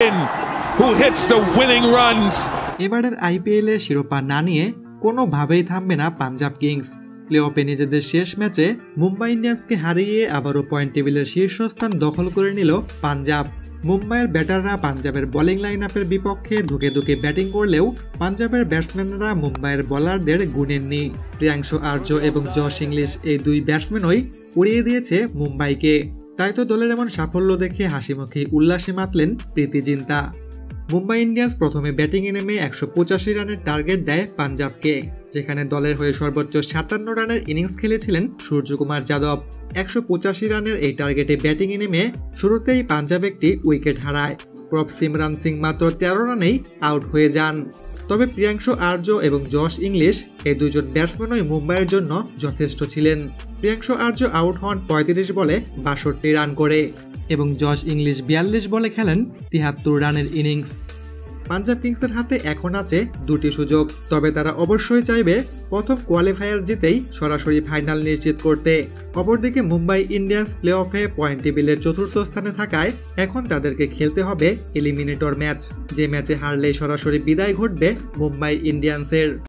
who hits the winning runs. এবারের IPL এ শিরোপা না নিয়ে কোনোভাবেই থামবে না পাঞ্জাব কিংস। প্লে অফে নিজেদের শেষ ম্যাচে মুম্বাই ইন্ডিয়ান্সকে হারিয়ে আবারও পয়েন্ট টেবিলের শীর্ষস্থান দখল করে নিল পাঞ্জাব। মুম্বাইয়ের ব্যাটাররা পাঞ্জাবের বোলিং লাইন আপের বিপক্ষে ধুকে ধুকে ব্যাটিং করলেও পাঞ্জাবের ব্যাটসম্যানরা মুম্বাইয়ের বোলারদের গুনেননি। প্রিয়াংশু আর্য এবং জশ ইংলিশ এই দুই ব্যাটসম্যানই উড়িয়ে দিয়েছে মুম্বাইকে। তাই তো দলের এমন সাফল্য দেখে হাসিমুখে উল্লাসে মাতলেন প্রীতি জিন্তা। মুম্বাই ইন্ডিয়ান্স প্রথমে ব্যাটিংয়ে নেমে 185 রানের টার্গেট দেয় পাঞ্জাবকে, যেখানে দলের হয়ে সর্বোচ্চ 57 রানের ইনিংস খেলেছিলেন সূর্যকুমার যাদব। 185 রানের এই টার্গেটে ব্যাটিংয়ে নেমে শুরুতেই পাঞ্জাব একটি উইকেট হারায়। প্রফ সিমরান সিং মাত্র 13 রানেই আউট হয়ে যান। তবে প্রিয়াংশু আর্য এবং জশ ইংলিশ এই দুজন ব্যাটসম্যানই মুম্বাইয়ের জন্য যথেষ্ট ছিলেন। প্রিয়াংশু আর্য আউট হন 35 বলে 62 রান করে এবং জশ ইংলিশ 42 বলে খেলেন 73 রানের ইনিংস। পাঞ্জাব কিংসের হাতে এখন আছে দুটি সুযোগ, তবে তারা অবশ্যই চাইবে প্রথম কোয়ালিফায়ার জিতেই সরাসরি ফাইনাল নিশ্চিত করতে। অপরদিকে মুম্বাই ইন্ডিয়ান্স প্লে অফে পয়েন্ট টেবিলের চতুর্থ স্থানে থাকায় এখন তাদেরকে খেলতে হবে এলিমিনেটর ম্যাচ, যে ম্যাচে হারলেই সরাসরি বিদায় ঘটবে মুম্বাই ইন্ডিয়ান্সের।